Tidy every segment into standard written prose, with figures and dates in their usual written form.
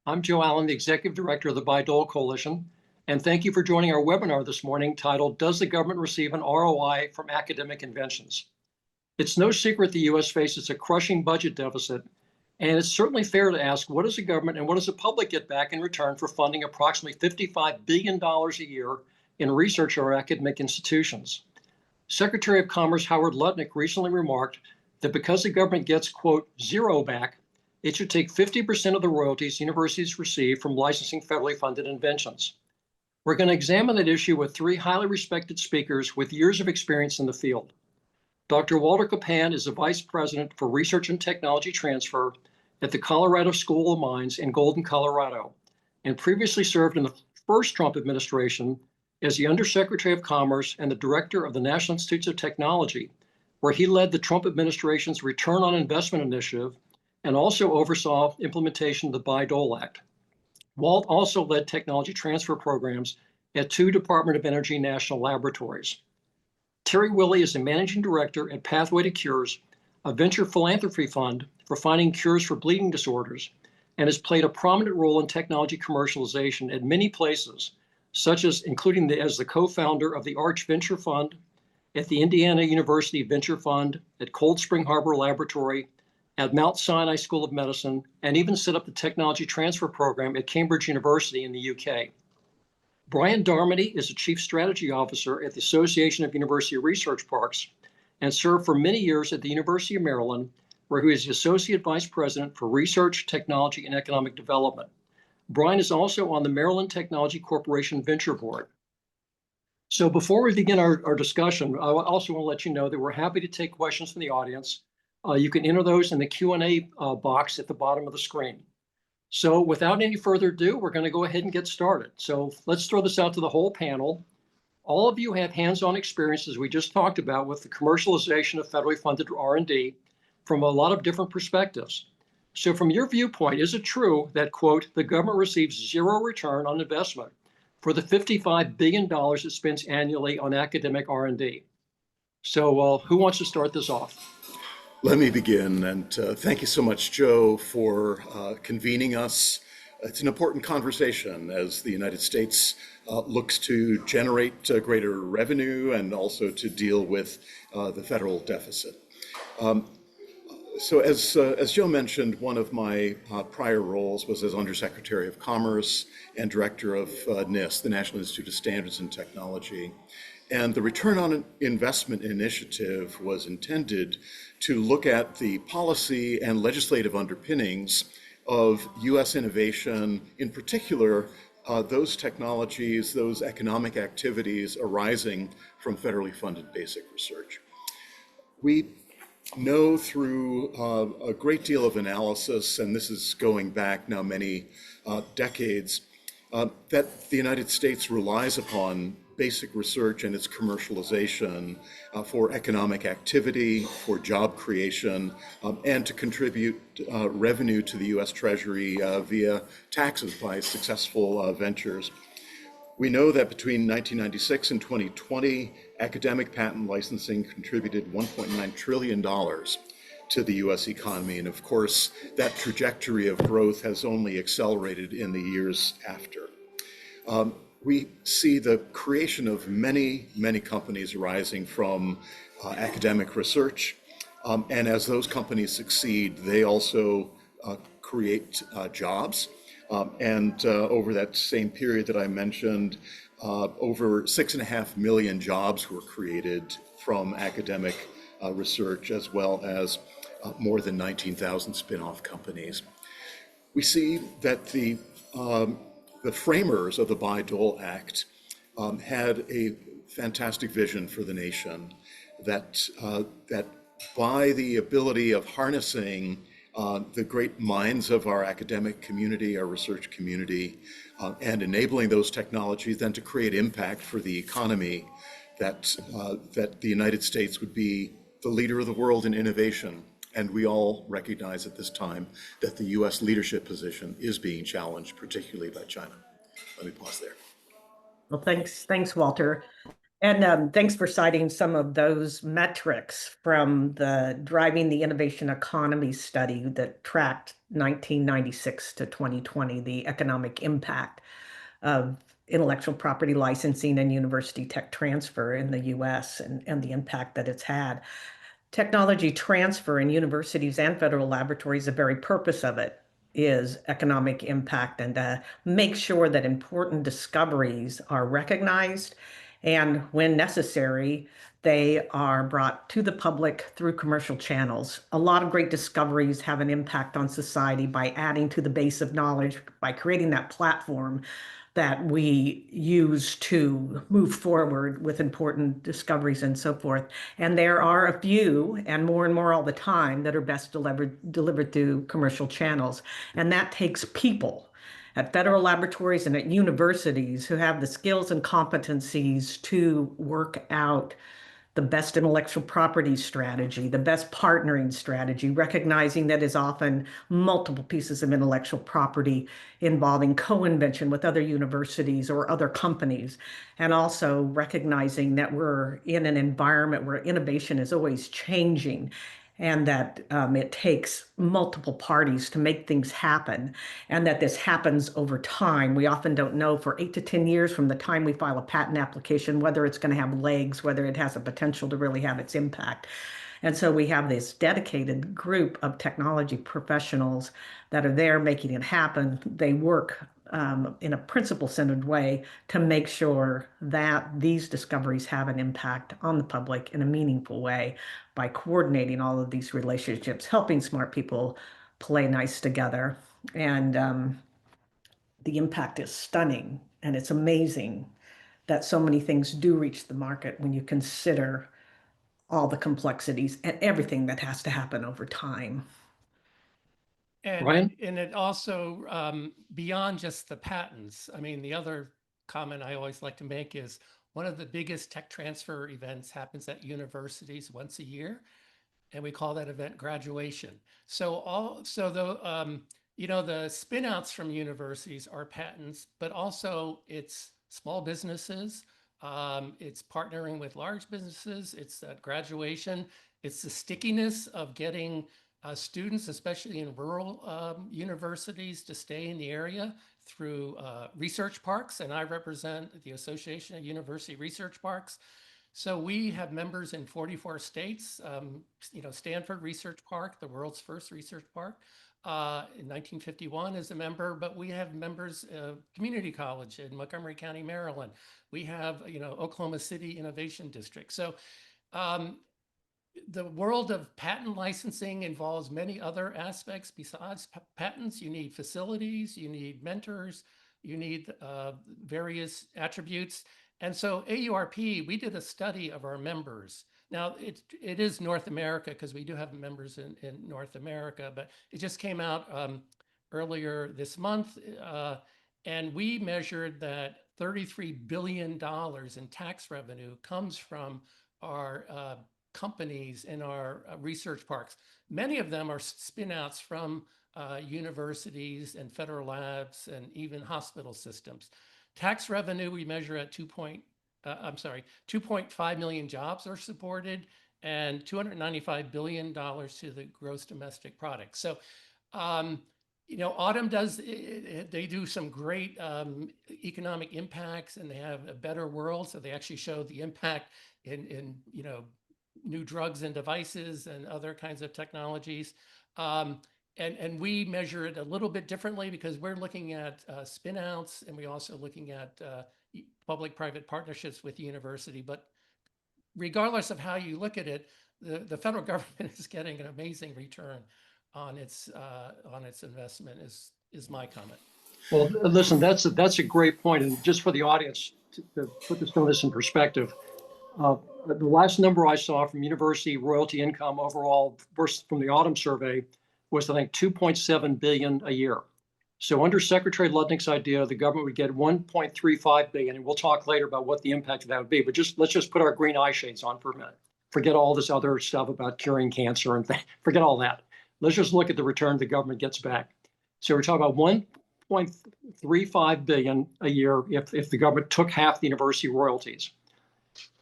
I'm Joe Allen, the Executive Director of the Bayh-Dole Coalition, and thank you for joining our webinar this morning titled, Does the Government Receive an ROI from Academic Inventions? It's no secret the U.S. faces a crushing budget deficit, and it's certainly fair to ask, what does the government and what does the public get back in return for funding approximately $55 billion a year in research or academic institutions? Secretary of Commerce Howard Lutnick recently remarked that because the government gets, quote, zero back, it should take 50% of the royalties universities receive from licensing federally funded inventions. We're going to examine that issue with three highly respected speakers with years of experience in the field. Dr. Walter Capan is the Vice President for Research and Technology Transfer at the Colorado School of Mines in Golden, Colorado, and previously served in the first Trump administration as the Undersecretary of Commerce and the Director of the National Institutes of Technology, where he led the Trump administration's Return on Investment Initiative and also oversaw implementation of the Bayh-Dole Act. Walt also led technology transfer programs at two Department of Energy national laboratories. Terry Willey is the Managing Director at Pathway to Cures, a venture philanthropy fund for finding cures for bleeding disorders, and has played a prominent role in technology commercialization at many places, such as including as the co-founder of the Arch Venture Fund, at the Indiana University Venture Fund, at Cold Spring Harbor Laboratory, at Mount Sinai School of Medicine, and even set up the technology transfer program at Cambridge University in the UK. Brian Darmody is the Chief Strategy Officer at the Association of University Research Parks and served for many years at the University of Maryland, where he is the Associate Vice President for Research, Technology, and Economic Development. Brian is also on the Maryland Technology Corporation Venture Board. So before we begin our discussion, I also want to let you know that we're happy to take questions from the audience. You can enter those in the Q&A box at the bottom of the screen. So without any further ado, we're going to go ahead and get started. So let's throw this out to the whole panel. All of you have hands-on experience, as we just talked about, with the commercialization of federally funded R&D from a lot of different perspectives. So from your viewpoint, is it true that, quote, the government receives zero return on investment for the $55 billion it spends annually on academic R&D? So who wants to start this off? Let me begin, and thank you so much, Joe, for convening us. It's an important conversation as the United States looks to generate greater revenue and also to deal with the federal deficit. So as Joe mentioned, one of my prior roles was as Undersecretary of Commerce and Director of NIST, the National Institute of Standards and Technology. And the Return on Investment Initiative was intended to look at the policy and legislative underpinnings of U.S. innovation, in particular, those technologies, those economic activities arising from federally funded basic research. We know through a great deal of analysis, and this is going back now many decades, that the United States relies upon basic research and its commercialization for economic activity, for job creation, and to contribute revenue to the U.S. Treasury via taxes by successful ventures. We know that between 1996 and 2020, academic patent licensing contributed $1.9 trillion to the U.S. economy. And of course, that trajectory of growth has only accelerated in the years after. We see the creation of many, many companies arising from academic research. And as those companies succeed, they also create jobs. And over that same period that I mentioned, over 6.5 million jobs were created from academic research, as well as more than 19,000 spin-off companies. We see that the framers of the Bayh-Dole Act had a fantastic vision for the nation, that by the ability of harnessing the great minds of our academic community, our research community, and enabling those technologies then to create impact for the economy, that the United States would be the leader of the world in innovation. And we all recognize at this time that the U.S. leadership position is being challenged, particularly by China. Let me pause there. Well, thanks, Walter. And thanks for citing some of those metrics from the Driving the Innovation Economy study that tracked 1996 to 2020, the economic impact of intellectual property licensing and university tech transfer in the US and the impact that it's had. Technology transfer in universities and federal laboratories, the very purpose of it is economic impact and to make sure that important discoveries are recognized and when necessary, they are brought to the public through commercial channels. A lot of great discoveries have an impact on society by adding to the base of knowledge, by creating that platform that we use to move forward with important discoveries and so forth. And there are a few, and more all the time, that are best delivered through commercial channels. And that takes people at federal laboratories and at universities who have the skills and competencies to work out the best intellectual property strategy, the best partnering strategy, recognizing that is often multiple pieces of intellectual property involving co-invention with other universities or other companies, and also recognizing that we're in an environment where innovation is always changing and that it takes multiple parties to make things happen, and that this happens over time. We often don't know for 8 to 10 years from the time we file a patent application whether it's going to have legs, whether it has a potential to really have its impact. And so we have this dedicated group of technology professionals that are there making it happen. They work in a principle-centered way to make sure that these discoveries have an impact on the public in a meaningful way by coordinating all of these relationships, helping smart people play nice together. And the impact is stunning, and it's amazing that so many things do reach the market when you consider all the complexities and everything that has to happen over time. Ryan? And it also, beyond just the patents, I mean, the other comment I always like to make is one of the biggest tech transfer events happens at universities once a year, and we call that event graduation. So the spin outs from universities are patents, but also it's small businesses, it's partnering with large businesses, it's that graduation, it's the stickiness of getting students, especially in rural universities, to stay in the area through research parks. And I represent the Association of University Research Parks. So we have members in 44 states. Stanford Research Park, the world's first research park, in 1951 is a member, but we have members of Community College in Montgomery County, Maryland. We have, Oklahoma City Innovation District. So the world of patent licensing involves many other aspects besides patents. You need facilities, you need mentors, you need various attributes. And so AURP, we did a study of our members. Now, it is North America because we do have members in North America, but it just came out earlier this month. And we measured that $33 billion in tax revenue comes from our companies in our research parks. Many of them are spin-outs from universities and federal labs and even hospital systems. Tax revenue we measure at 2.5 million jobs are supported and $295 billion to the gross domestic product. So, Autumn they do some great economic impacts, and they have a better world. So they actually show the impact in new drugs and devices and other kinds of technologies. And we measure it a little bit differently because we're looking at spin-outs, and we're also looking at public-private partnerships with the university. But regardless of how you look at it, the federal government is getting an amazing return on its investment is my comment. Well, listen, that's a great point. And just for the audience, to put this in perspective, the last number I saw from university royalty income overall versus from the Autumn survey was, I think, 2.7 billion a year. So under Secretary Lutnick's idea, the government would get 1.35 billion, and we'll talk later about what the impact of that would be. But let's just put our green eye shades on for a minute. Forget all this other stuff about curing cancer and forget all that. Let's just look at the return the government gets back. So we're talking about 1.35 billion a year if the government took half the university royalties.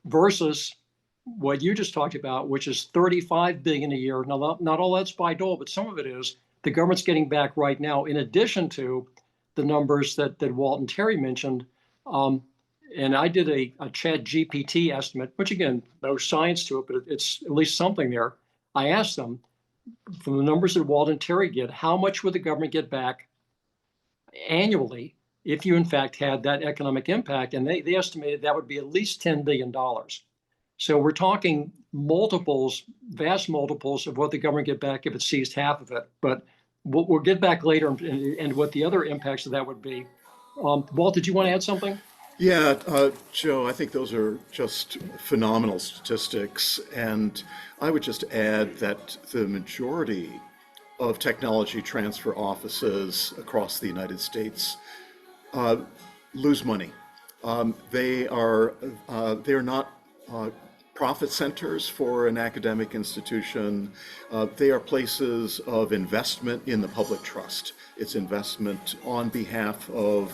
versus what you just talked about, which is 35 billion a year. Now, not all that's Bayh-Dole, but some of it is. The government's getting back right now, in addition to the numbers that Walt and Terry mentioned. And I did a Chat GPT estimate, which again, no science to it, but it's at least something there. I asked them, from the numbers that Walt and Terry get, how much would the government get back annually if you in fact had that economic impact? And they estimated that would be at least $10 billion. So we're talking multiples, vast multiples of what the government get back if it seized half of it. But we'll get back later and what the other impacts of that would be. Walt, did you want to add something? Yeah, Joe, I think those are just phenomenal statistics. And I would just add that the majority of technology transfer offices across the United States lose money. They are not profit centers for an academic institution. They are places of investment in the public trust. It's investment on behalf of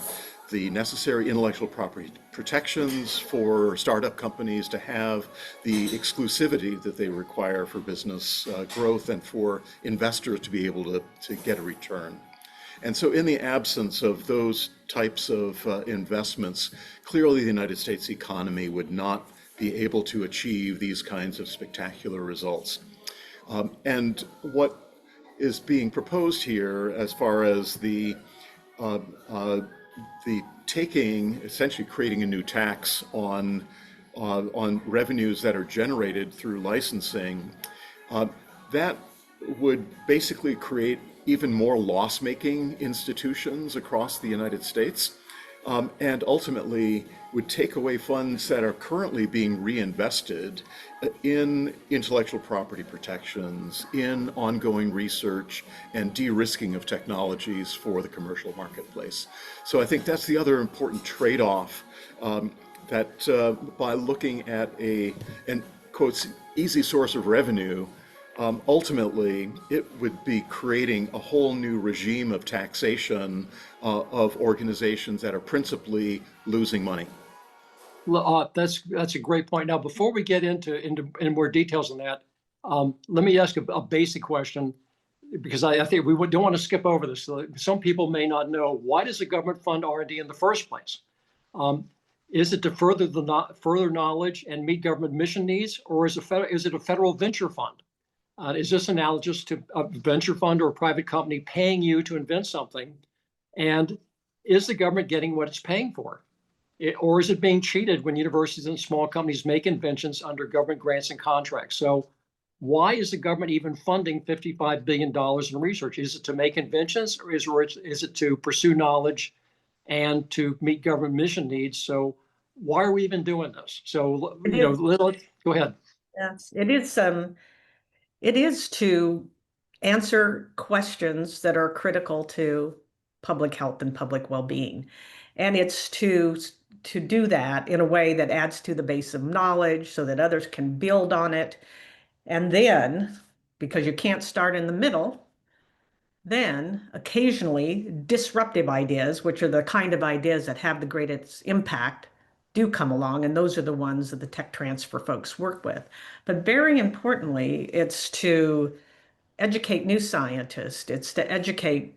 the necessary intellectual property protections for startup companies to have the exclusivity that they require for business growth and for investors to be able to get a return. And so in the absence of those types of investments, clearly the United States economy would not be able to achieve these kinds of spectacular results. And what is being proposed here as far as the taking, essentially creating a new tax on revenues that are generated through licensing, that would basically create even more loss-making institutions across the United States, and ultimately would take away funds that are currently being reinvested in intellectual property protections, in ongoing research, and de-risking of technologies for the commercial marketplace. So I think that's the other important trade-off, that by looking at an quotes, easy source of revenue, ultimately, it would be creating a whole new regime of taxation of organizations that are principally losing money. That's a great point. Now, before we get into more details on that, let me ask a basic question, because I think we don't want to skip over this. Some people may not know, why does the government fund R&D in the first place? Is it to further knowledge and meet government mission needs, or is it a federal venture fund? Is this analogous to a venture fund or a private company paying you to invent something? And is the government getting what it's paying for? Or is it being cheated when universities and small companies make inventions under government grants and contracts? So why is the government even funding $55 billion in research? Is it to make inventions, or is it to pursue knowledge and to meet government mission needs? So why are we even doing this? So, go ahead. Yes, it is to answer questions that are critical to public health and public well-being. And it's to do that in a way that adds to the base of knowledge so that others can build on it. And then, because you can't start in the middle, then occasionally disruptive ideas, which are the kind of ideas that have the greatest impact, do come along, and those are the ones that the tech transfer folks work with. But very importantly, it's to educate new scientists, it's to educate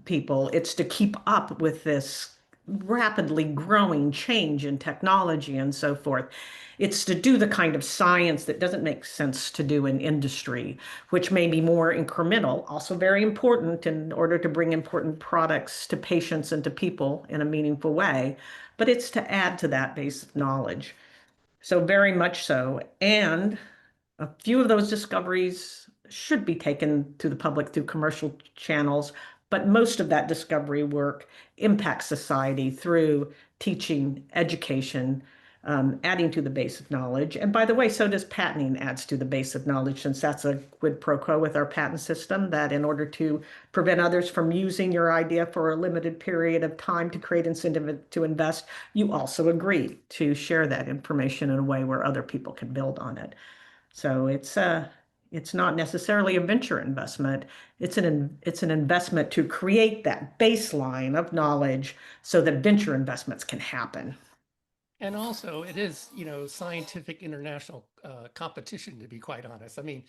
people, it's to keep up with this rapidly growing change in technology and so forth. It's to do the kind of science that doesn't make sense to do in industry, which may be more incremental, also very important in order to bring important products to patients and to people in a meaningful way. But it's to add to that base of knowledge. So very much so. And a few of those discoveries should be taken to the public through commercial channels, but most of that discovery work impacts society through teaching, education, adding to the base of knowledge. And by the way, so does patenting adds to the base of knowledge, since that's a quid pro quo with our patent system, that in order to prevent others from using your idea for a limited period of time to create incentive to invest, you also agree to share that information in a way where other people can build on it. So it's not necessarily a venture investment. It's an investment to create that baseline of knowledge so that venture investments can happen. And also, it is, scientific international competition, to be quite honest. I mean,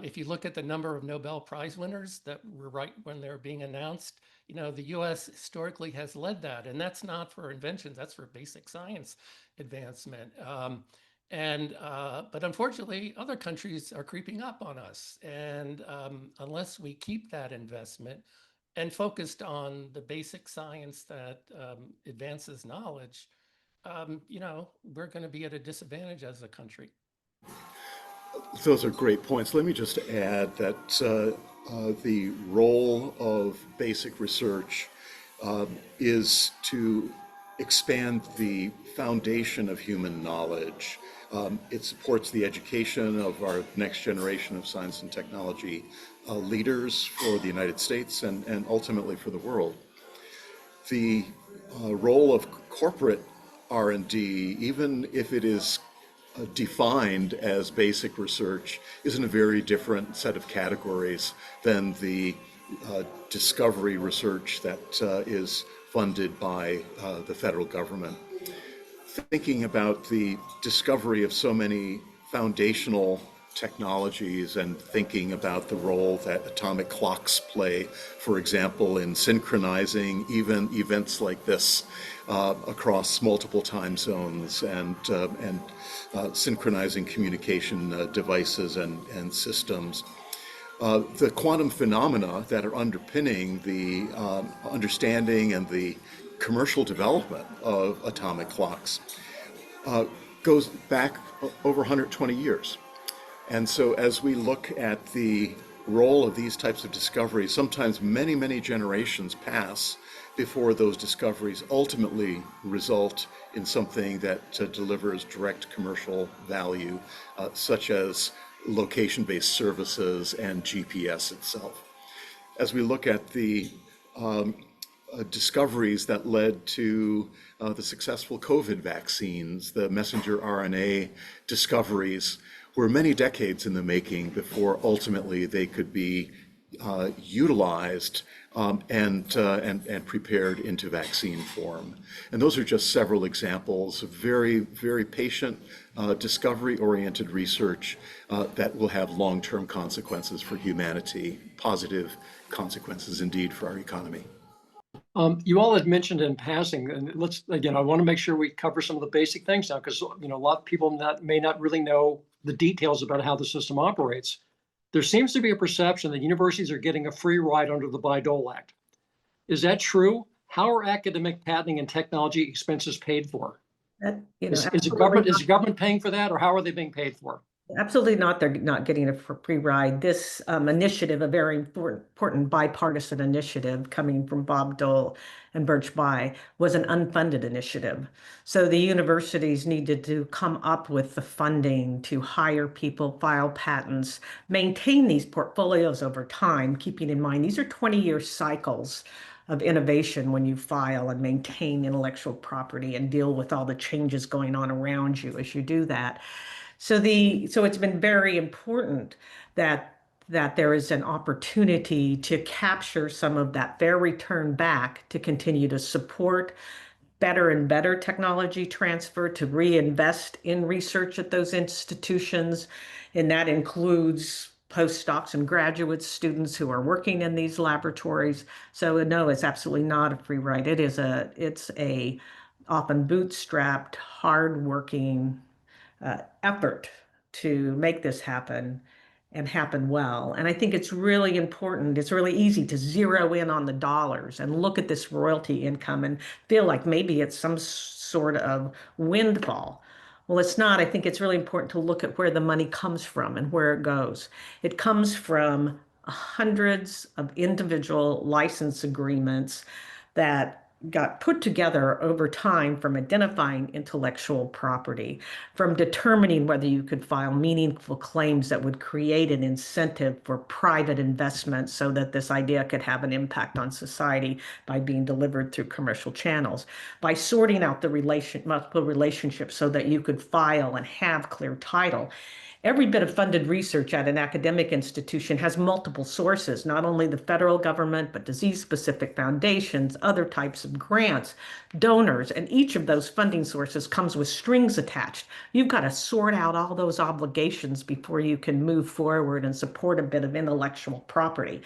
if you look at the number of Nobel Prize winners that were right when they were being announced, the U.S. historically has led that, and that's not for inventions, that's for basic science advancement. But unfortunately, other countries are creeping up on us, and unless we keep that investment and focused on the basic science that advances knowledge, we're going to be at a disadvantage as a country. Those are great points. Let me just add that the role of basic research is to expand the foundation of human knowledge. It supports the education of our next generation of science and technology leaders for the United States and ultimately for the world. The role of corporate R&D, even if it is defined as basic research, is in a very different set of categories than the discovery research that is funded by the federal government. Thinking about the discovery of so many foundational technologies and thinking about the role that atomic clocks play, for example, in synchronizing even events like this across multiple time zones and synchronizing communication devices and systems. The quantum phenomena that are underpinning the understanding and the commercial development of atomic clocks goes back over 120 years. And so as we look at the role of these types of discoveries, sometimes many, many generations pass before those discoveries ultimately result in something that delivers direct commercial value, such as location-based services and GPS itself. As we look at the discoveries that led to the successful COVID vaccines, the messenger RNA discoveries were many decades in the making before ultimately they could be utilized and prepared into vaccine form. And those are just several examples of very, very patient, discovery-oriented research that will have long-term consequences for humanity, positive consequences indeed for our economy. You all had mentioned in passing, and I want to make sure we cover some of the basic things now, because a lot of people may not really know the details about how the system operates. There seems to be a perception that universities are getting a free ride under the Bayh-Dole Act. Is that true? How are academic patenting and technology expenses paid for? Is the government paying for that, or how are they being paid for? Absolutely not. They're not getting a free ride. This initiative, a very important bipartisan initiative coming from Bob Dole and Birch Bayh, was an unfunded initiative. So the universities needed to come up with the funding to hire people, file patents, maintain these portfolios over time, keeping in mind these are 20-year cycles of innovation when you file and maintain intellectual property and deal with all the changes going on around you as you do that. So it's been very important that there is an opportunity to capture some of that fair return back to continue to support better and better technology transfer, to reinvest in research at those institutions. And that includes postdocs and graduate students who are working in these laboratories. So no, it's absolutely not a free ride. It's a often bootstrapped, hardworking effort to make this happen and happen well. And I think it's really important. It's really easy to zero in on the dollars and look at this royalty income and feel like maybe it's some sort of windfall. Well, it's not. I think it's really important to look at where the money comes from and where it goes. It comes from hundreds of individual license agreements that got put together over time, from identifying intellectual property, from determining whether you could file meaningful claims that would create an incentive for private investment so that this idea could have an impact on society by being delivered through commercial channels, by sorting out the multiple relationships so that you could file and have clear title. Every bit of funded research at an academic institution has multiple sources, not only the federal government, but disease-specific foundations, other types of grants, donors, and each of those funding sources comes with strings attached. You've got to sort out all those obligations before you can move forward and support a bit of intellectual property.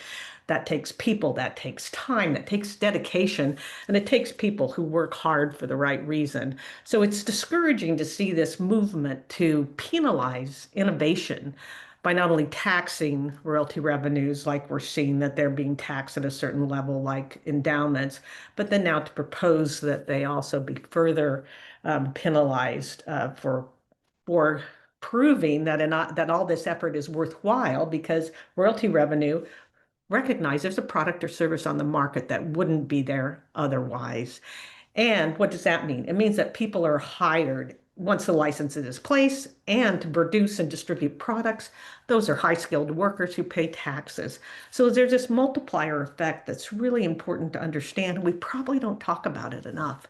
That takes people, that takes time, that takes dedication, and it takes people who work hard for the right reason. So it's discouraging to see this movement to penalize innovation by not only taxing royalty revenues like we're seeing that they're being taxed at a certain level like endowments, but then now to propose that they also be further penalized for proving that all this effort is worthwhile because royalty revenue recognize there's a product or service on the market that wouldn't be there otherwise. And what does that mean? It means that people are hired once the license is placed and to produce and distribute products. Those are high-skilled workers who pay taxes. So there's this multiplier effect that's really important to understand. We probably don't talk about it enough,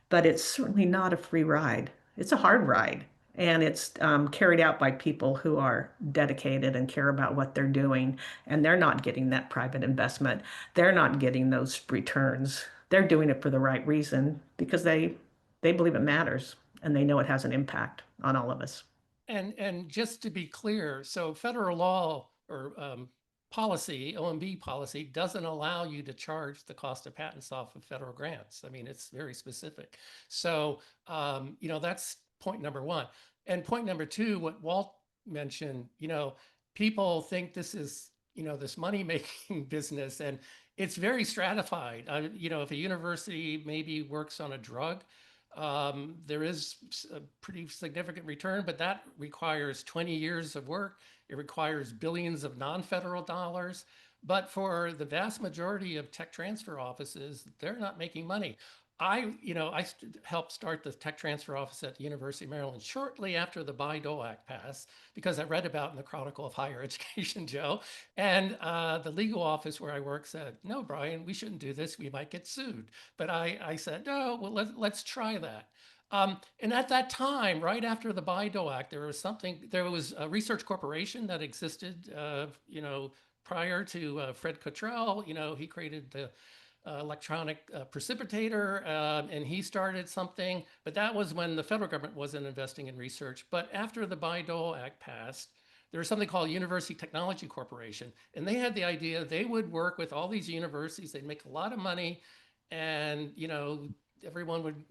but it's certainly not a free ride. It's a hard ride. And it's carried out by people who are dedicated and care about what they're doing. And they're not getting that private investment. They're not getting those returns. They're doing it for the right reason because they believe it matters and they know it has an impact on all of us. And just to be clear, so federal law or policy, OMB policy, doesn't allow you to charge the cost of patents off of federal grants. I mean, it's very specific. So, that's point number one. And point number two, what Walt mentioned, people think this is, this money-making business, and it's very stratified. If a university maybe works on a drug, there is a pretty significant return, but that requires 20 years of work. It requires billions of non-federal dollars. But for the vast majority of tech transfer offices, they're not making money. I helped start the tech transfer office at the University of Maryland shortly after the Bayh-Dole Act passed, because I read about in the Chronicle of Higher Education, Joe. And the legal office where I work said, no, Brian, we shouldn't do this. We might get sued. But I said, no, well, let's try that. And at that time, right after the Bayh-Dole Act, there was a research corporation that existed, prior to Fred Cottrell. He created the electronic precipitator, and he started something, but that was when the federal government wasn't investing in research. But after the Bayh-Dole Act passed, there was something called University Technology Corporation, and they had the idea they would work with all these universities. They'd make a lot of money, and everyone would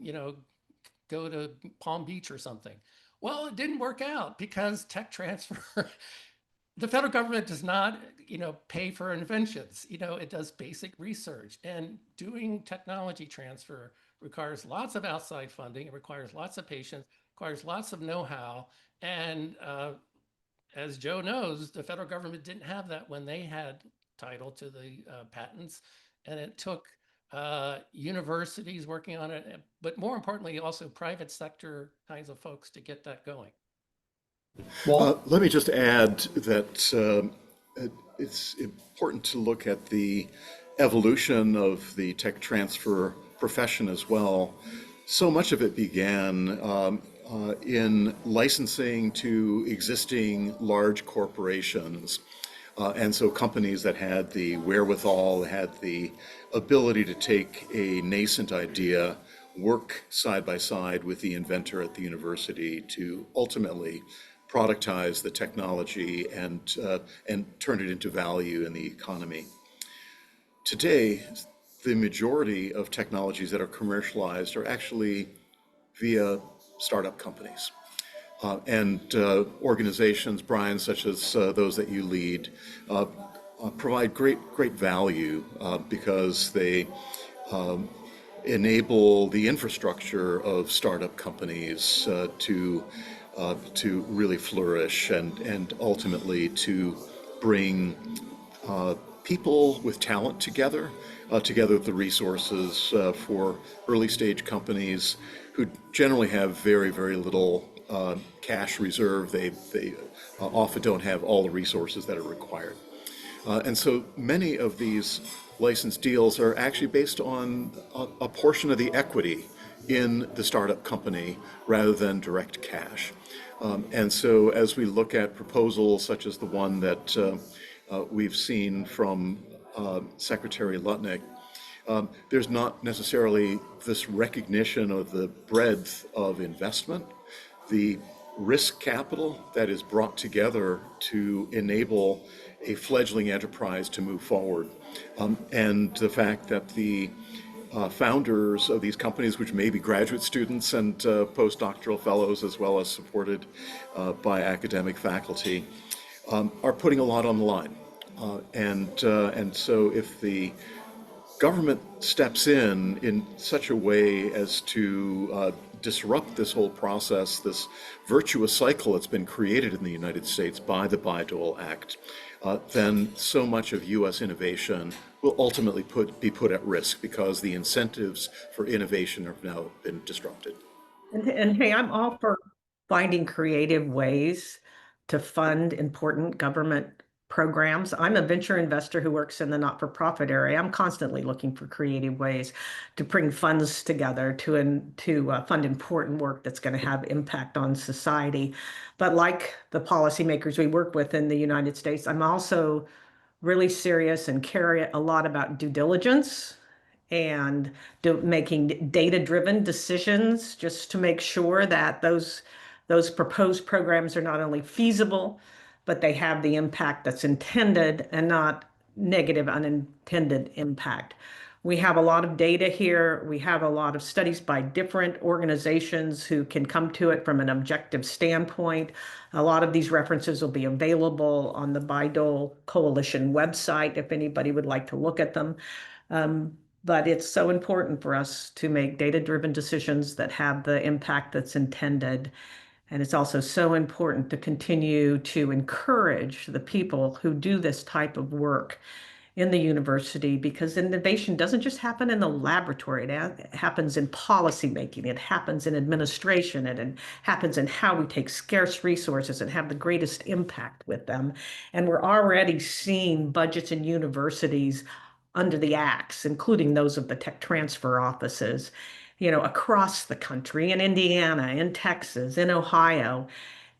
go to Palm Beach or something. Well, it didn't work out because tech transfer the federal government does not, pay for inventions. It does basic research, and doing technology transfer requires lots of outside funding. It requires lots of patience, requires lots of know-how. And as Joe knows, the federal government didn't have that when they had title to the patents. And it took universities working on it, but more importantly, also private sector kinds of folks to get that going. Let me just add that it's important to look at the evolution of the tech transfer profession as well. So much of it began in licensing to existing large corporations. And so companies that had the wherewithal, had the ability to take a nascent idea, work side by side with the inventor at the university to ultimately productize the technology and turn it into value in the economy. Today, the majority of technologies that are commercialized are actually via startup companies. And organizations, Brian, such as those that you lead, provide great value because they enable the infrastructure of startup companies to really flourish and ultimately to bring people with talent together with the resources for early stage companies who generally have very, very little cash reserve. They often don't have all the resources that are required. And so many of these license deals are actually based on a portion of the equity in the startup company rather than direct cash. And so as we look at proposals such as the one that we've seen from Secretary Lutnick, there's not necessarily this recognition of the breadth of investment, the risk capital that is brought together to enable a fledgling enterprise to move forward, and the fact that the founders of these companies, which may be graduate students and postdoctoral fellows, as well as supported by academic faculty, are putting a lot on the line. And so if the government steps in such a way as to disrupt this whole process, this virtuous cycle that's been created in the United States by the Bayh-Dole Act, then so much of U.S. innovation will ultimately be put at risk because the incentives for innovation have now been disrupted. And hey, I'm all for finding creative ways to fund important government programs. I'm a venture investor who works in the not-for-profit area. I'm constantly looking for creative ways to bring funds together to fund important work that's going to have impact on society. But like the policymakers we work with in the United States, I'm also really serious and care a lot about due diligence and making data-driven decisions just to make sure that those proposed programs are not only feasible, but they have the impact that's intended and not negative unintended impact. We have a lot of data here. We have a lot of studies by different organizations who can come to it from an objective standpoint. A lot of these references will be available on the Bayh-Dole Coalition website if anybody would like to look at them. But it's so important for us to make data-driven decisions that have the impact that's intended. And it's also so important to continue to encourage the people who do this type of work in the university, because innovation doesn't just happen in the laboratory. It happens in policymaking, it happens in administration, and it happens in how we take scarce resources and have the greatest impact with them. And we're already seeing budgets in universities under the acts, including those of the tech transfer offices, across the country, in Indiana, in Texas, in Ohio.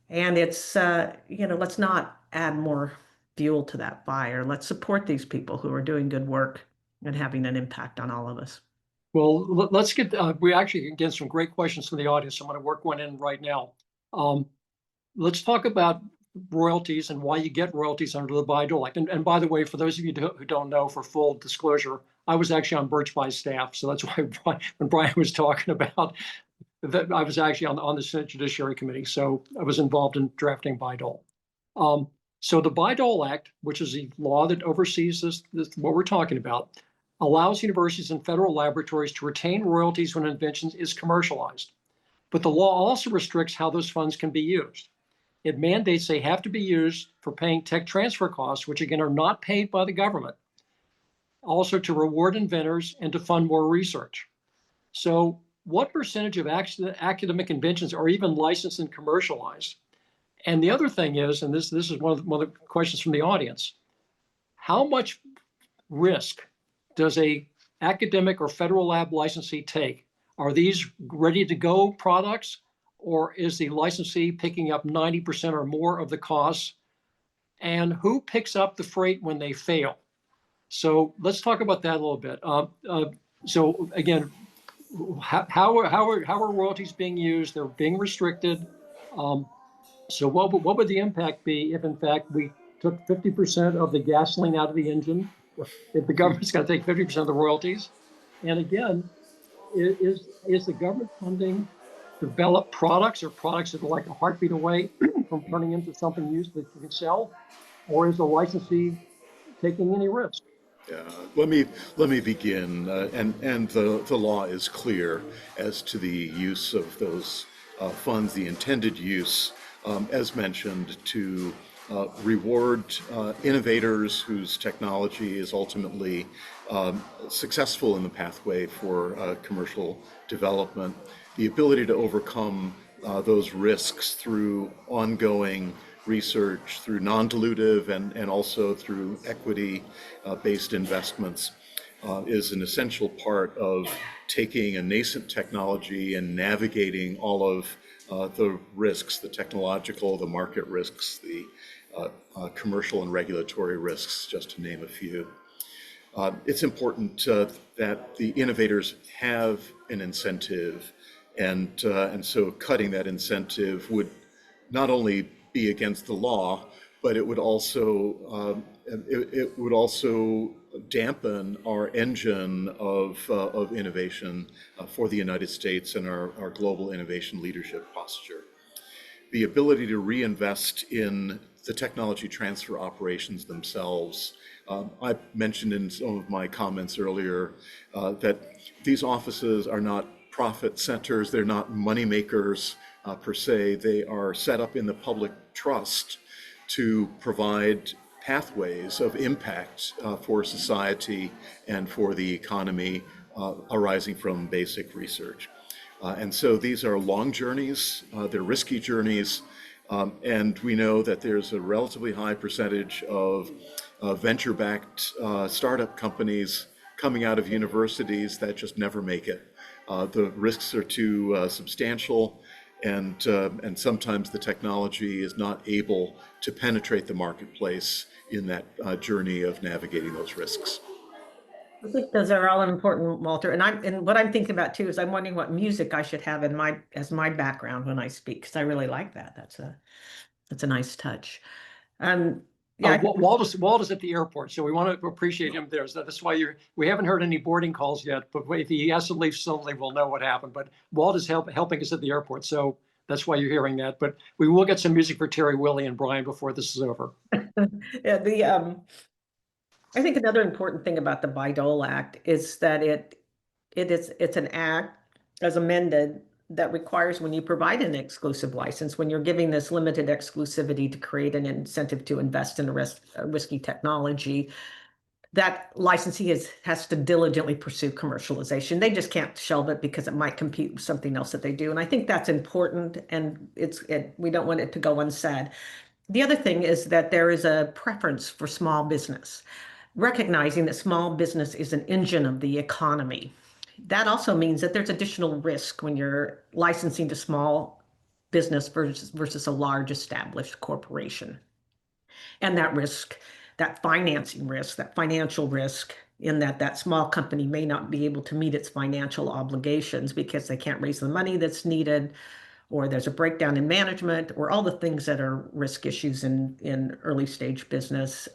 And it's, let's not add more fuel to that fire. Let's support these people who are doing good work and having an impact on all of us. Well, let's get, we actually can get some great questions from the audience. I'm going to work one in right now. Let's talk about royalties and why you get royalties under the Bayh-Dole Act. And by the way, for those of you who don't know, for full disclosure, I was actually on Birch Bayh's staff. So that's why when Brian was talking about that, I was actually on the Senate Judiciary Committee. So I was involved in drafting Bayh-Dole. So the Bayh-Dole Act, which is the law that oversees this, what we're talking about, allows universities and federal laboratories to retain royalties when an invention is commercialized. But the law also restricts how those funds can be used. It mandates they have to be used for paying tech transfer costs, which again are not paid by the government, also to reward inventors and to fund more research. So what percentage of academic inventions are even licensed and commercialized? And the other thing is, and this is one of the questions from the audience, how much risk does a academic or federal lab licensee take? Are these ready to go products, or is the licensee picking up 90% or more of the costs? And who picks up the freight when they fail? So let's talk about that a little bit. So again, how are royalties being used? They're being restricted. So what would the impact be if, in fact, we took 50% of the gasoline out of the engine? If the government's got to take 50% of the royalties? And again, is the government funding develop products or products that are like a heartbeat away from turning into something used that you can sell? Or is the licensee taking any risk? Let me begin, and the law is clear as to the use of those funds, the intended use, as mentioned, to reward innovators whose technology is ultimately successful in the pathway for commercial development, the ability to overcome those risks through ongoing research, through non-dilutive and also through equity-based investments. is an essential part of taking a nascent technology and navigating all of the risks, the technological, the market risks, the commercial and regulatory risks, just to name a few. It's important that the innovators have an incentive, and so cutting that incentive would not only be against the law, but it would also dampen our engine of innovation for the United States and our global innovation leadership posture. The ability to reinvest in the technology transfer operations themselves. I mentioned in some of my comments earlier that these offices are not profit centers, they're not money makers per se. They are set up in the public trust to provide pathways of impact for society and for the economy arising from basic research. And so these are long journeys, they're risky journeys, and we know that there's a relatively high percentage of venture-backed startup companies coming out of universities that just never make it. The risks are too substantial, and sometimes the technology is not able to penetrate the marketplace in that journey of navigating those risks. I think those are all important, Walter. And what I'm thinking about too is I'm wondering what music I should have in as my background when I speak, because I really like that. That's a nice touch. Yeah, Walt is at the airport, so we want to appreciate him there. So that's why we haven't heard any boarding calls yet, but if he has to leave suddenly, we'll know what happened. But Walt is helping us at the airport, so that's why you're hearing that. But we will get some music for Terry, Willie, and Brian before this is over. yeah, I think another important thing about the Bayh-Dole Act is that it's an act as amended that requires when you provide an exclusive license, when you're giving this limited exclusivity to create an incentive to invest in a risky technology, that licensee has to diligently pursue commercialization. They just can't shelve it because it might compete with something else that they do. And I think that's important, and we don't want it to go unsaid. The other thing is that there is a preference for small business, recognizing that small business is an engine of the economy. That also means that there's additional risk when you're licensing to small business versus a large established corporation. And that risk, that financing risk, that financial risk, in that small company may not be able to meet its financial obligations because they can't raise the money that's needed, or there's a breakdown in management, or all the things that are risk issues in early stage business.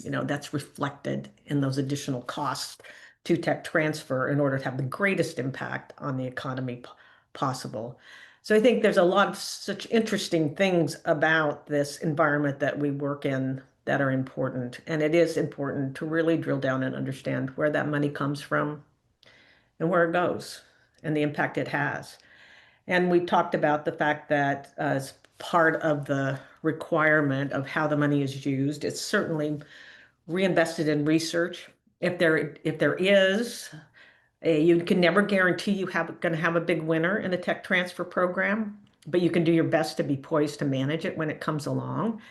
That's reflected in those additional costs to tech transfer in order to have the greatest impact on the economy possible. So I think there's a lot of such interesting things about this environment that we work in that are important. And it is important to really drill down and understand where that money comes from and where it goes and the impact it has. And we talked about the fact that as part of the requirement of how the money is used, it's certainly reinvested in research. If there is, you can never guarantee you going to have a big winner in a tech transfer program, but you can do your best to be poised to manage it when it comes along.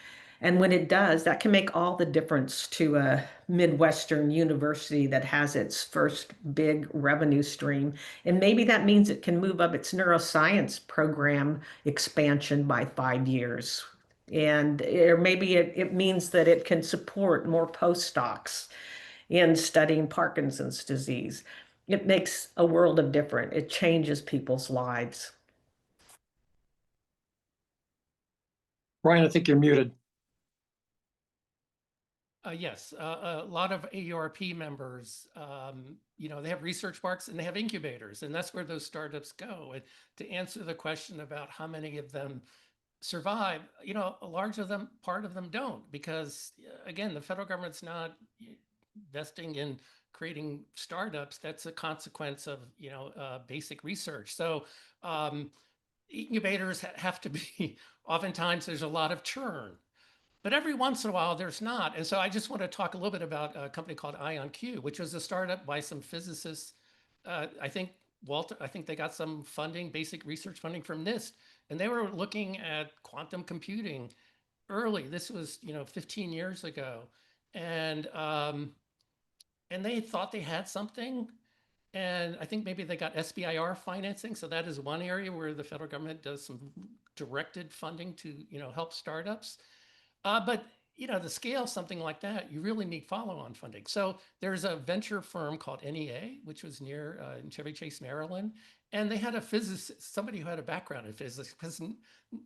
And when it does, that can make all the difference to a Midwestern university that has its first big revenue stream. And maybe that means it can move up its neuroscience program expansion by 5 years. Or maybe it means that it can support more postdocs in studying Parkinson's disease. It makes a world of difference. It changes people's lives. Brian, I think you're muted. Yes, a lot of AURP members, they have research parks and they have incubators, and that's where those startups go. And to answer the question about how many of them survive, a large of them, part of them don't, because again, the federal government's not investing in creating startups. That's a consequence of, basic research. So incubators have to be, oftentimes there's a lot of churn. But every once in a while, there's not. And so I just want to talk a little bit about a company called IonQ, which was a startup by some physicists. I think, Walter, they got some funding, basic research funding from NIST. And they were looking at quantum computing early. This was, 15 years ago. And and they thought they had something. And I think maybe they got SBIR financing. So that is one area where the federal government does some directed funding to, help startups. But to scale something like that, you really need follow-on funding. So there's a venture firm called NEA, which was near in Chevy Chase, Maryland, and they had a physicist, somebody who had a background in physics, because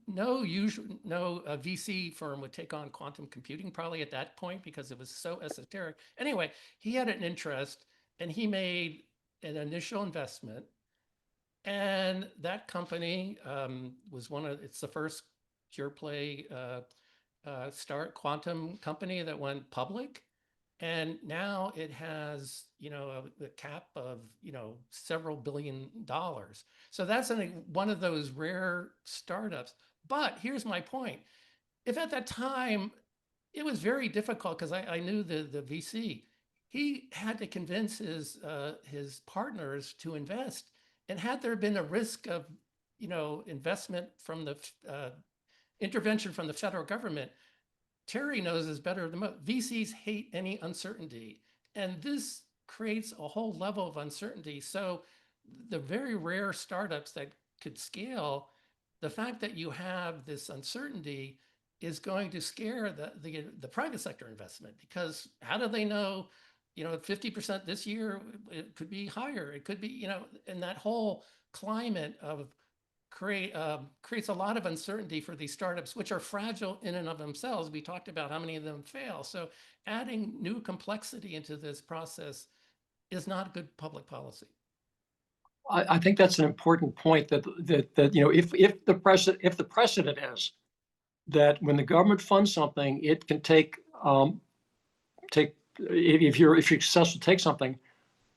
no VC firm would take on quantum computing probably at that point because it was so esoteric. Anyway, he had an interest, and he made an initial investment, and that company was it's the first pure play start quantum company that went public, and now it has a cap of several $billions. So that's one of those rare startups. But here's my point: if at that time it was very difficult, because I knew the VC, he had to convince his partners to invest, and had there been a risk of investment from the intervention from the federal government, Terry knows this better than most. VCs hate any uncertainty, and this creates a whole level of uncertainty. So the very rare startups that could scale, the fact that you have this uncertainty is going to scare the private sector investment, because how do they know 50% this year? It could be higher, it could be, and that whole climate of creates a lot of uncertainty for these startups, which are fragile in and of themselves. We talked about how many of them fail. So adding new complexity into this process is not good public policy. I think that's an important point, that if the precedent is that when the government funds something, it can if you're successful, take something.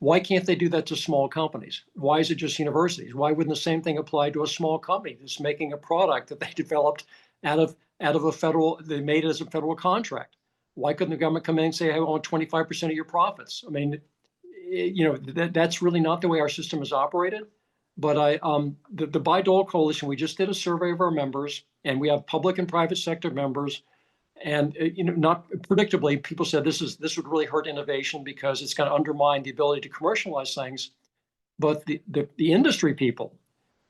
Why can't they do that to small companies? Why is it just universities? Why wouldn't the same thing apply to a small company that's making a product that they developed out of a federal, they made it as a federal contract? Why couldn't the government come in and say, hey, I want 25% of your profits? I mean, that's really not the way our system is operated. But the Bayh-Dole Coalition, we just did a survey of our members, and we have public and private sector members. And not predictably, people said this would really hurt innovation because it's going to undermine the ability to commercialize things. But the industry people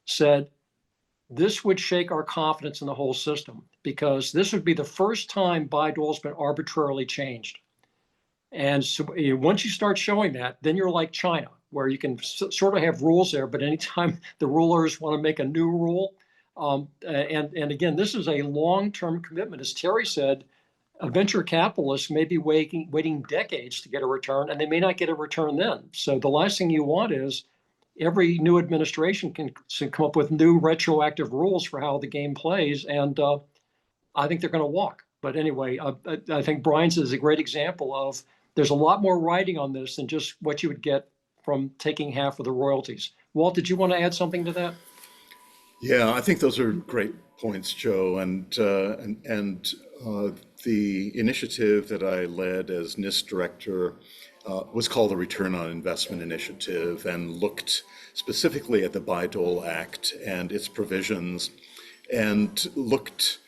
said this would shake our confidence in the whole system, because this would be the first time Bayh-Dole's been arbitrarily changed. And so once you start showing that, then you're like China, where you can sort of have rules there, but anytime the rulers want to make a new rule. And again, this is a long-term commitment. As Terry said, a venture capitalist may be waiting decades to get a return, and they may not get a return then. So the last thing you want is every new administration can come up with new retroactive rules for how the game plays, and I think they're going to walk. But anyway, I think Brian's is a great example of there's a lot more writing on this than just what you would get from taking half of the royalties. Walt, did you want to add something to that? Yeah, I think those are great points, Joe. And the initiative that I led as NIST director was called the Return on Investment Initiative, and looked specifically at the Bayh-Dole Act and its provisions, and looked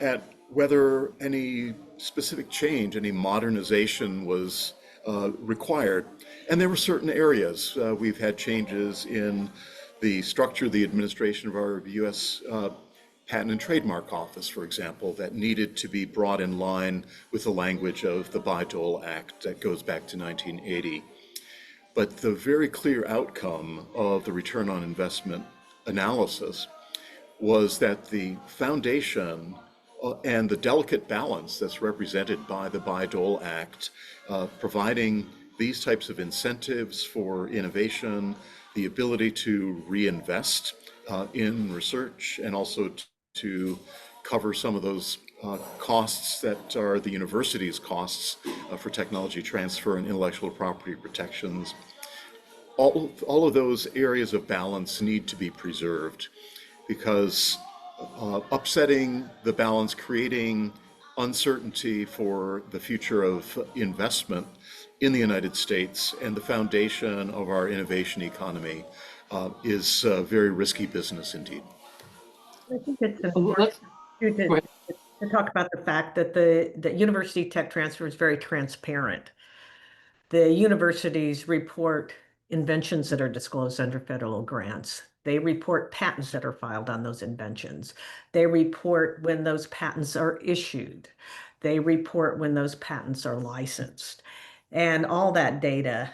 at whether any specific change, any modernization was required. And there were certain areas. We've had changes in the structure of the administration of our U.S. Patent and Trademark Office, for example, that needed to be brought in line with the language of the Bayh-Dole Act that goes back to 1980. But the very clear outcome of the return on investment analysis was that the foundation and the delicate balance that's represented by the Bayh-Dole Act, providing these types of incentives for innovation, the ability to reinvest in research, and also to cover some of those costs that are the university's costs for technology transfer and intellectual property protections. All of those areas of balance need to be preserved, because upsetting the balance, creating uncertainty for the future of investment in the United States and the foundation of our innovation economy is very risky business indeed. I think it's important to talk about the fact that the university tech transfer is very transparent. The universities report inventions that are disclosed under federal grants. They report patents that are filed on those inventions. They report when those patents are issued. They report when those patents are licensed. And all that data,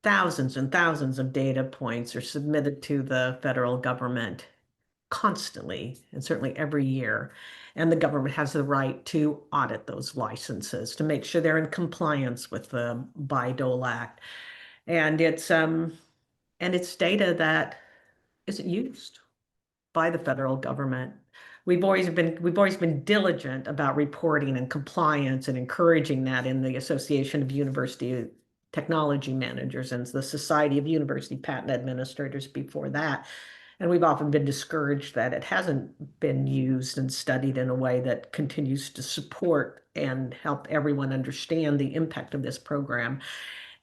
thousands and thousands of data points, are submitted to the federal government constantly, and certainly every year. And the government has the right to audit those licenses to make sure they're in compliance with the Bayh-Dole Act. And it's data that isn't used by the federal government. We've always been diligent about reporting and compliance and encouraging that in the Association of University Technology Managers and the Society of University Patent Administrators before that. And we've often been discouraged that it hasn't been used and studied in a way that continues to support and help everyone understand the impact of this program.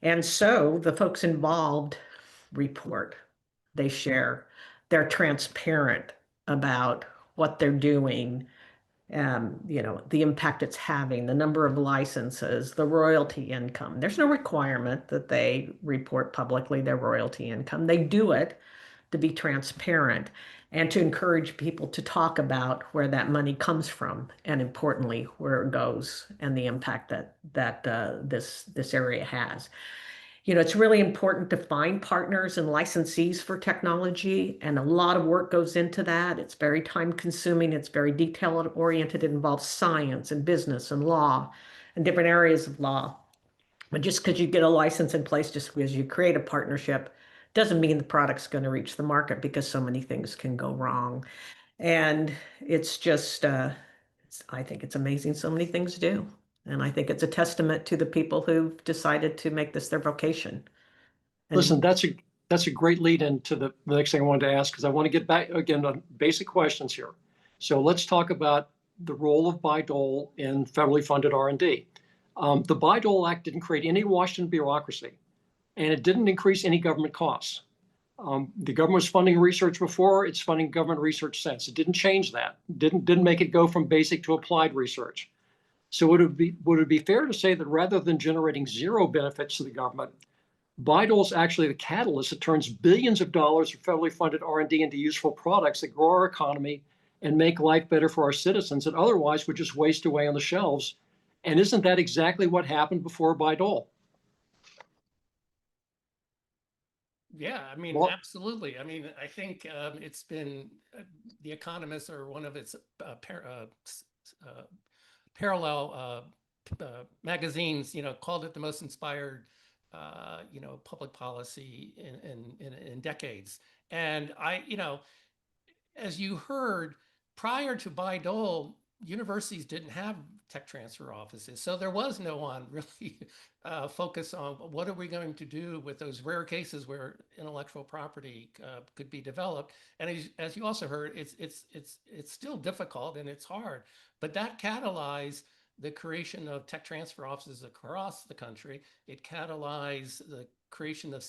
And so the folks involved report, they share, they're transparent about what they're doing, the impact it's having, the number of licenses, the royalty income. There's no requirement that they report publicly their royalty income. They do it to be transparent and to encourage people to talk about where that money comes from, and importantly, where it goes and the impact that this area has. It's really important to find partners and licensees for technology, and a lot of work goes into that. It's very time consuming. It's very detail oriented. It involves science and business and law and different areas of law. But just because you get a license in place, just because you create a partnership, doesn't mean the product's going to reach the market, because so many things can go wrong. And it's just, I think it's amazing so many things do. And I think it's a testament to the people who've decided to make this their vocation. And Listen, that's a great lead into the next thing I wanted to ask, because I want to get back again on basic questions here. So let's talk about the role of Bayh-Dole in federally funded R&D. The Bayh-Dole Act didn't create any Washington bureaucracy, and it didn't increase any government costs. The government was funding research before, it's funding government research since. It didn't change that. Didn't make it go from basic to applied research. So would it be fair to say that rather than generating zero benefits to the government, Bayh-Dole is actually the catalyst that turns billions of dollars of federally funded R&D into useful products that grow our economy and make life better for our citizens that otherwise would just waste away on the shelves? And isn't that exactly what happened before Bayh-Dole? Yeah, I mean, Well, absolutely. I mean, I think it's been The Economist, or one of its parallel magazines, called it the most inspired, public policy in decades. And as you heard, prior to Bayh-Dole, universities didn't have tech transfer offices. So there was no one really focused on what are we going to do with those rare cases where intellectual property could be developed. And as you also heard, it's still difficult and it's hard, but that catalyzed the creation of tech transfer offices across the country. It catalyzed the creation of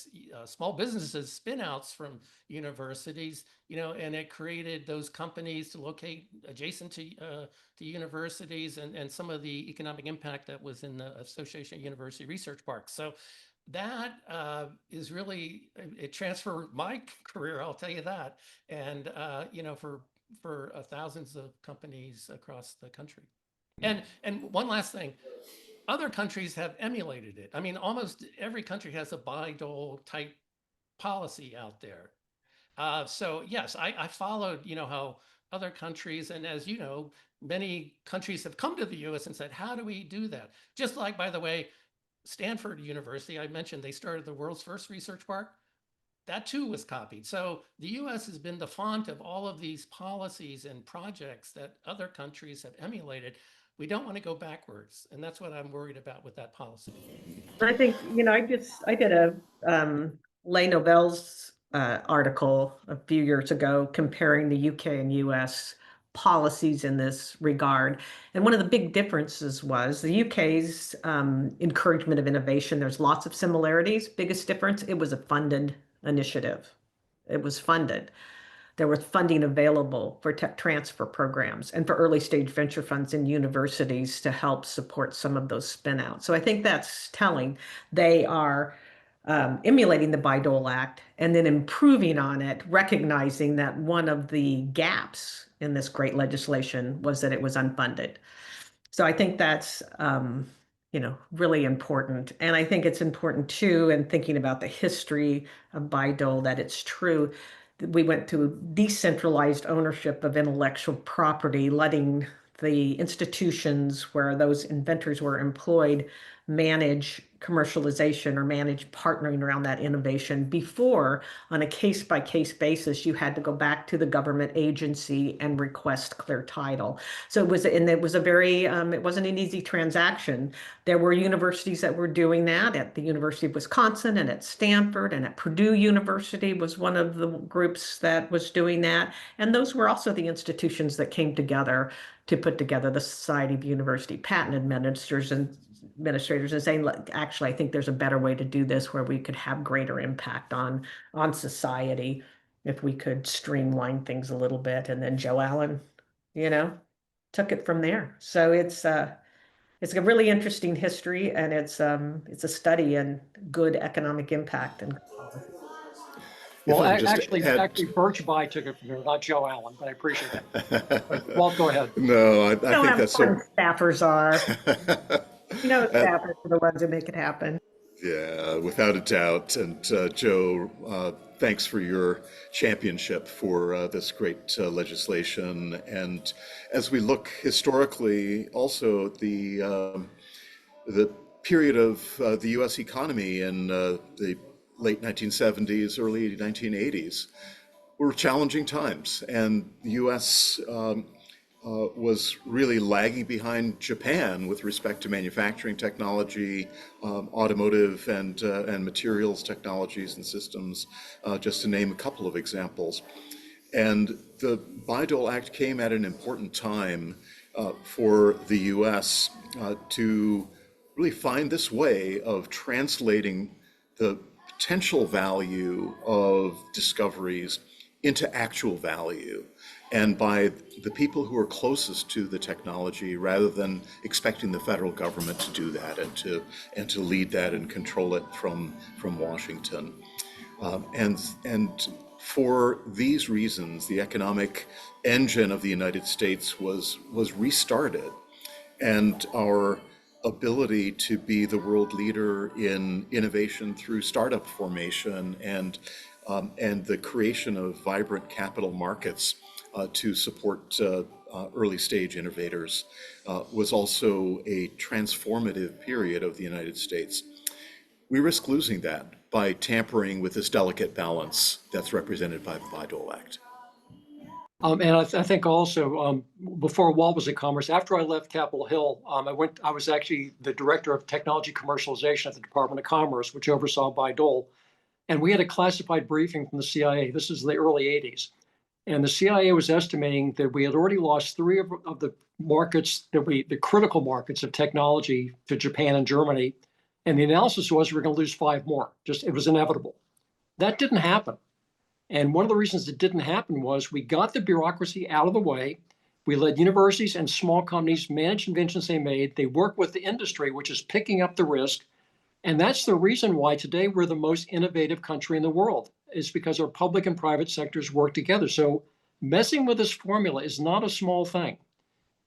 small businesses, spin-outs from universities, and it created those companies to locate adjacent to universities, and some of the economic impact that was in the Association of University Research Parks. So that is really, it transformed my career, I'll tell you that, and for thousands of companies across the country. And one last thing, other countries have emulated it. I mean, almost every country has a Bayh-Dole type policy out there. So yes, I followed, how other countries, and as you know, many countries have come to the US and said, how do we do that? Just like, by the way, Stanford University, I mentioned they started the world's first research park. That too was copied. So the US has been the font of all of these policies and projects that other countries have emulated. We don't want to go backwards. And that's what I'm worried about with that policy. I think, I did a Les Nouvelles article a few years ago comparing the UK and US policies in this regard. And one of the big differences was the UK's encouragement of innovation. There's lots of similarities. Biggest difference, it was a funded initiative. It was funded. there was funding available for tech transfer programs and for early stage venture funds in universities to help support some of those spin outs. So I think that's telling. They are emulating the Bayh-Dole Act and then improving on it, recognizing that one of the gaps in this great legislation was that it was unfunded. So I think that's, really important. And I think it's important too, in thinking about the history of Bayh-Dole, that it's true that we went to decentralized ownership of intellectual property, letting the institutions where those inventors were employed manage commercialization or manage partnering around that innovation. Before, on a case-by-case basis, you had to go back to the government agency and request clear title. So it was a very, it wasn't an easy transaction. There were universities that were doing that. At the University of Wisconsin and at Stanford and at Purdue University was one of the groups that was doing that. And those were also the institutions that came together to put together the Society of University Patent Administrators and saying, look, actually, I think there's a better way to do this where we could have greater impact on society if we could streamline things a little bit. And then Joe Allen, took it from there. So it's a really interesting history, and it's a study in good economic impact and policy. Well, I can just actually, add- Birch Bayh took it from there, not Joe Allen, but I appreciate that. But Walt, go ahead. No, I You know think how that's so. important staffers are. Staffers are the ones who make it happen. Yeah, without a doubt. And Joe, thanks for your championship for this great legislation. And as we look historically, also the period of the U.S. economy in the late 1970s, early 1980s were challenging times, and the U.S. Was really lagging behind Japan with respect to manufacturing technology, automotive and materials technologies and systems, just to name a couple of examples. And the Bayh-Dole Act came at an important time for the U.S. To really find this way of translating the potential value of discoveries into actual value, and by the people who are closest to the technology, rather than expecting the federal government to do that and to lead that and control it from Washington. And for these reasons, the economic engine of the United States was restarted, and our ability to be the world leader in innovation through startup formation and the creation of vibrant capital markets to support early stage innovators was also a transformative period of the United States. We risk losing that by tampering with this delicate balance that's represented by the Bayh-Dole Act. And I think also before Walt was at Commerce, after I left Capitol Hill, I was actually the director of technology commercialization at the Department of Commerce, which oversaw Bayh-Dole. And we had a classified briefing from the CIA. This is the early 80s. And the CIA was estimating that we had already lost 3 of the markets, the critical markets of technology, to Japan and Germany. And the analysis was we were going to lose 5 more. It was inevitable. That didn't happen. And one of the reasons it didn't happen was we got the bureaucracy out of the way. We let universities and small companies manage inventions they made. They work with the industry, which is picking up the risk. And that's the reason why today we're the most innovative country in the world, is because our public and private sectors work together. So messing with this formula is not a small thing.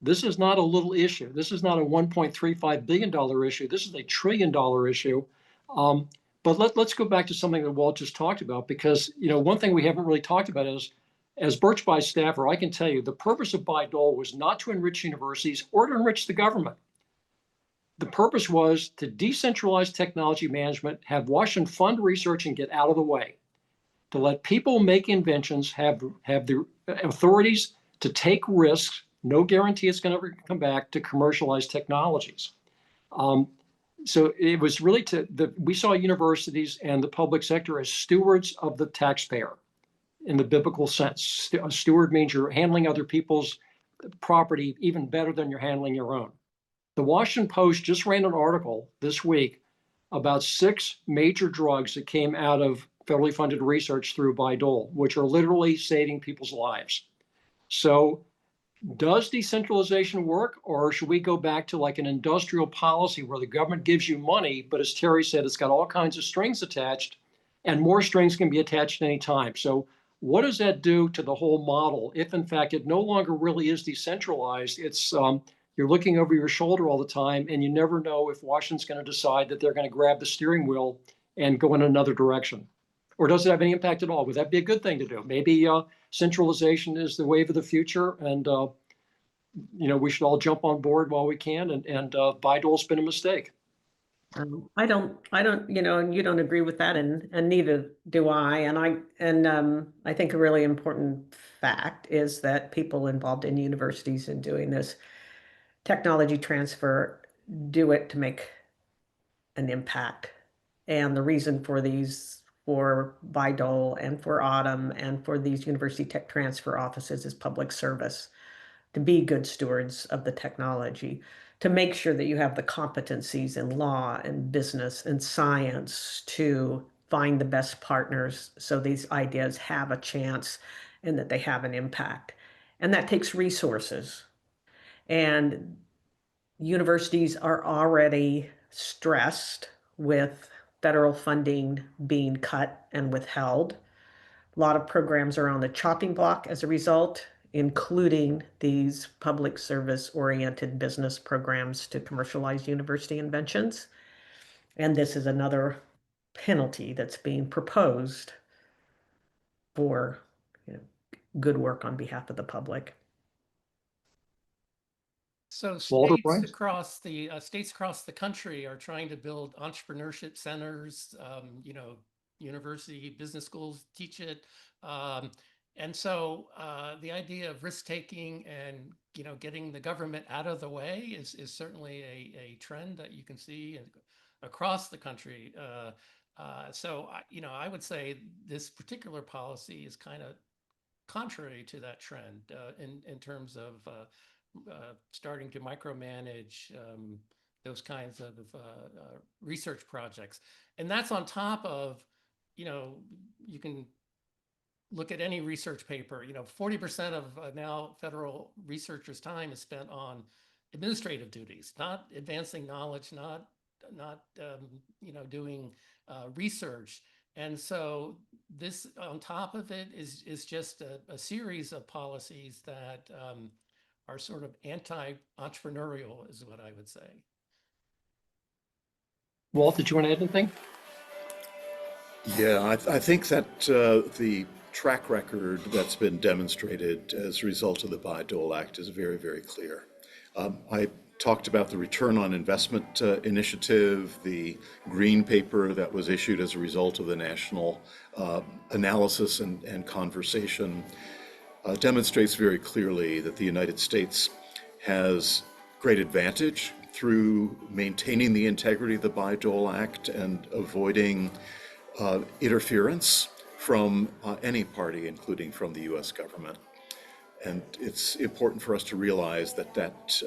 This is not a little issue. This is not a $1.35 billion issue. This is a $1 trillion issue. But let's go back to something that Walt just talked about, because one thing we haven't really talked about is, as Birch Bayh staffer, I can tell you the purpose of Bayh-Dole was not to enrich universities or to enrich the government. The purpose was to decentralize technology management, have Washington fund research and get out of the way, to let people make inventions, have the authorities to take risks, no guarantee it's going to come back, to commercialize technologies. So it was really we saw universities and the public sector as stewards of the taxpayer in the biblical sense. A steward means you're handling other people's property even better than you're handling your own. The Washington Post just ran an article this week about 6 major drugs that came out of federally funded research through Bayh-Dole, which are literally saving people's lives. So does decentralization work, or should we go back to like an industrial policy where the government gives you money, but as Terry said, it's got all kinds of strings attached, and more strings can be attached at any time? So what does that do to the whole model if, in fact, it no longer really is decentralized? It's you're looking over your shoulder all the time, and you never know if Washington's going to decide that they're going to grab the steering wheel and go in another direction. Or does it have any impact at all? Would that be a good thing to do? Maybe centralization is the wave of the future, and we should all jump on board while we can. And Bayh-Dole's been a mistake. I don't, and you don't agree with that, and neither do I. And I think a really important fact is that people involved in universities in doing this technology transfer do it to make an impact. And the reason for these, for Bayh-Dole and for Autumn and for these university tech transfer offices is public service, to be good stewards of the technology, to make sure that you have the competencies in law and business and science to find the best partners so these ideas have a chance and that they have an impact. And that takes resources. And universities are already stressed with federal funding being cut and withheld. A lot of programs are on the chopping block as a result, including these public service oriented business programs to commercialize university inventions. And this is another penalty that's being proposed for good work on behalf of the public. So Walter, states across the country are trying to build entrepreneurship centers. University business schools teach it, and so the idea of risk taking and getting the government out of the way is certainly a trend that you can see across the country. So I would say this particular policy is kind of contrary to that trend in terms of starting to micromanage those kinds of research projects. And that's on top of, you can look at any research paper, 40% of now federal researchers' time is spent on administrative duties, not advancing knowledge, not doing research. And so this on top of it is just a series of policies that are sort of anti-entrepreneurial, is what I would say. Walt, did you want to add anything? Yeah, I think that the track record that's been demonstrated as a result of the Bayh-Dole Act is very, very clear. I talked about the return on investment initiative, the green paper that was issued as a result of the national analysis and conversation. Demonstrates very clearly that the United States has great advantage through maintaining the integrity of the Bayh-Dole Act and avoiding interference from any party, including from the U.S. government. And it's important for us to realize that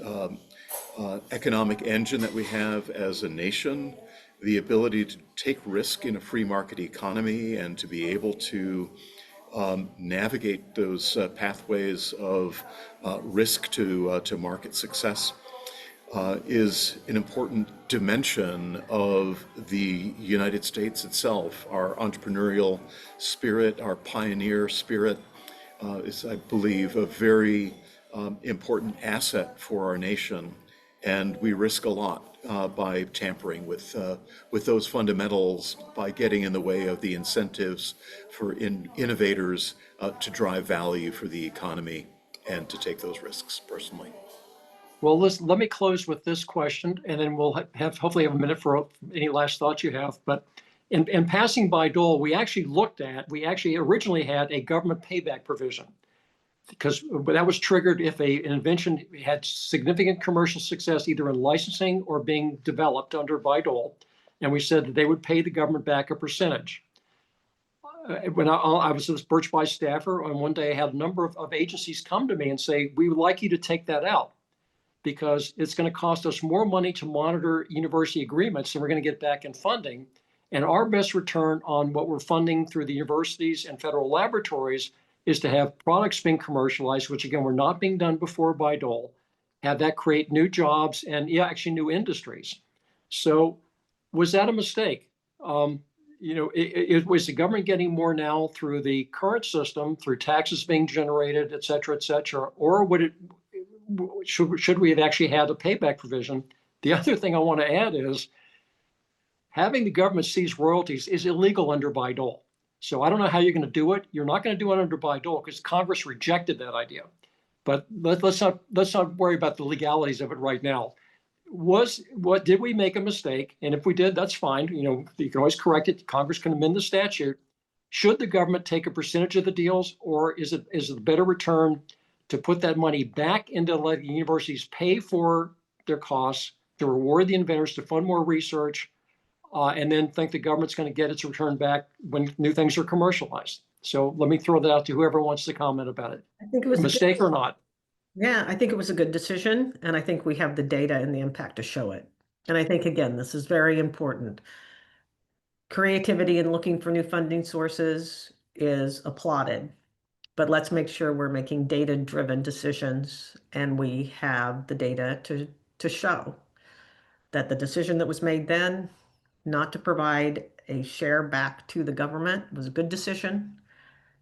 economic engine that we have as a nation, the ability to take risk in a free market economy and to be able to navigate those pathways of risk to market success is an important dimension of the United States itself. Our entrepreneurial spirit, our pioneer spirit is, I believe, a very important asset for our nation. And we risk a lot by tampering with those fundamentals, by getting in the way of the incentives for innovators to drive value for the economy and to take those risks personally. Well, let me close with this question, and then we'll hopefully have a minute for any last thoughts you have. But in passing Bayh-Dole, we actually originally had a government payback provision, because that was triggered if an invention had significant commercial success, either in licensing or being developed under Bayh-Dole. And we said that they would pay the government back a percentage. When I was a Birch Bayh staffer, and one day I had a number of agencies come to me and say, we would like you to take that out, because it's going to cost us more money to monitor university agreements than we're going to get back in funding. And our best return on what we're funding through the universities and federal laboratories is to have products being commercialized, which again, were not being done before by Dole, have that create new jobs and actually new industries. So was that a mistake? Was the government getting more now through the current system, through taxes being generated, et cetera, or should we have actually had a payback provision? The other thing I want to add is having the government seize royalties is illegal under Bayh-Dole. So I don't know how you're going to do it. You're not going to do it under Bayh-Dole because Congress rejected that idea. But let's not worry about the legalities of it right now. Did we make a mistake? And if we did, that's fine. You can always correct it. Congress can amend the statute. Should the government take a percentage of the deals, or is it a better return to put that money back into letting universities pay for their costs, to reward the inventors, to fund more research, and then think the government's going to get its return back when new things are commercialized? So let me throw that out to whoever wants to comment about it. I think it was a mistake or not. Yeah, I think it was a good decision, and I think we have the data and the impact to show it. And I think, again, this is very important. Creativity and looking for new funding sources is applauded, but let's make sure we're making data-driven decisions and we have the data to show that the decision that was made then, not to provide a share back to the government, was a good decision.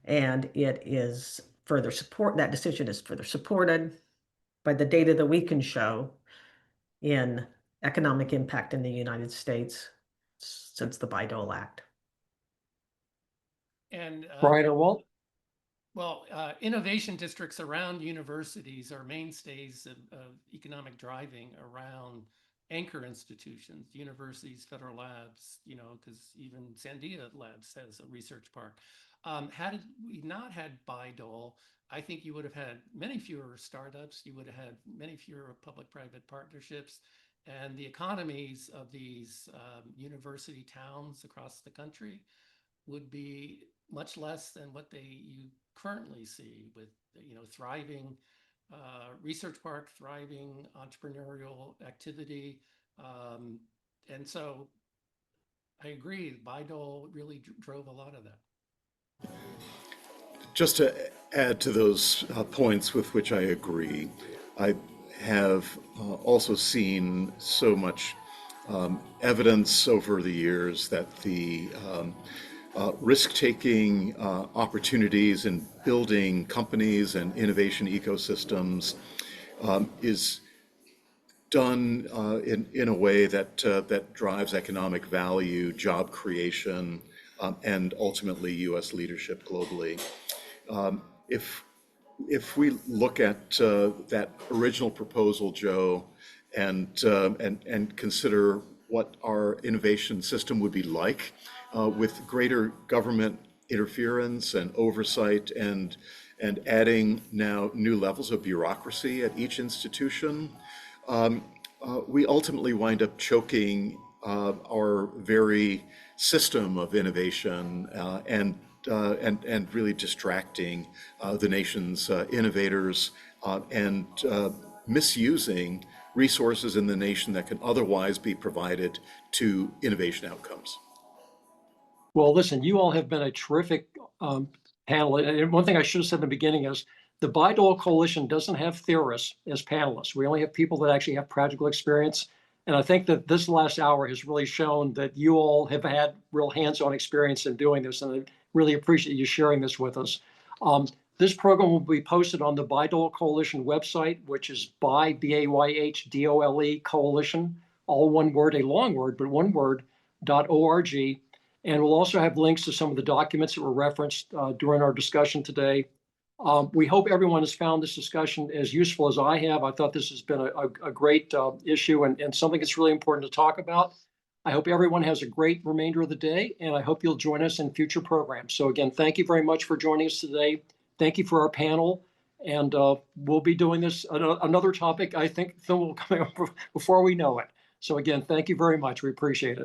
And it is further that decision is further supported by the data that we can show in economic impact in the United States since the Bayh-Dole Act. And Brian or Walt? Well, innovation districts around universities are mainstays of economic driving around anchor institutions, universities, federal labs, because even Sandia Labs has a research park. Had we not had Bayh-Dole, I think you would have had many fewer startups, you would have had many fewer public-private partnerships, and the economies of these university towns across the country would be much less than what you currently see with, thriving research park, thriving entrepreneurial activity. And so I agree, Bayh-Dole really drove a lot of that. Just to add to those points with which I agree, I have also seen so much evidence over the years that the risk-taking opportunities in building companies and innovation ecosystems is done in a way that drives economic value, job creation, and ultimately U.S. leadership globally. If we look at that original proposal, Joe, and consider what our innovation system would be like with greater government interference and oversight and adding now new levels of bureaucracy at each institution, we ultimately wind up choking our very system of innovation and really distracting the nation's innovators and misusing resources in the nation that can otherwise be provided to innovation outcomes. Well, listen, you all have been a terrific panel. And one thing I should have said in the beginning is the Bayh-Dole Coalition doesn't have theorists as panelists. We only have people that actually have practical experience. And I think that this last hour has really shown that you all have had real hands-on experience in doing this. And I really appreciate you sharing this with us. This program will be posted on the Bayh-Dole Coalition website, which is Bayh-Dole Coalition, all one word, a long word, but one word, .org. And we'll also have links to some of the documents that were referenced during our discussion today. We hope everyone has found this discussion as useful as I have. I thought this has been a great issue and something that's really important to talk about. I hope everyone has a great remainder of the day, and I hope you'll join us in future programs. So again, thank you very much for joining us today. Thank you for our panel. And we'll be doing this, another topic, I think, Phil, will come up before we know it. So again, thank you very much. We appreciate it.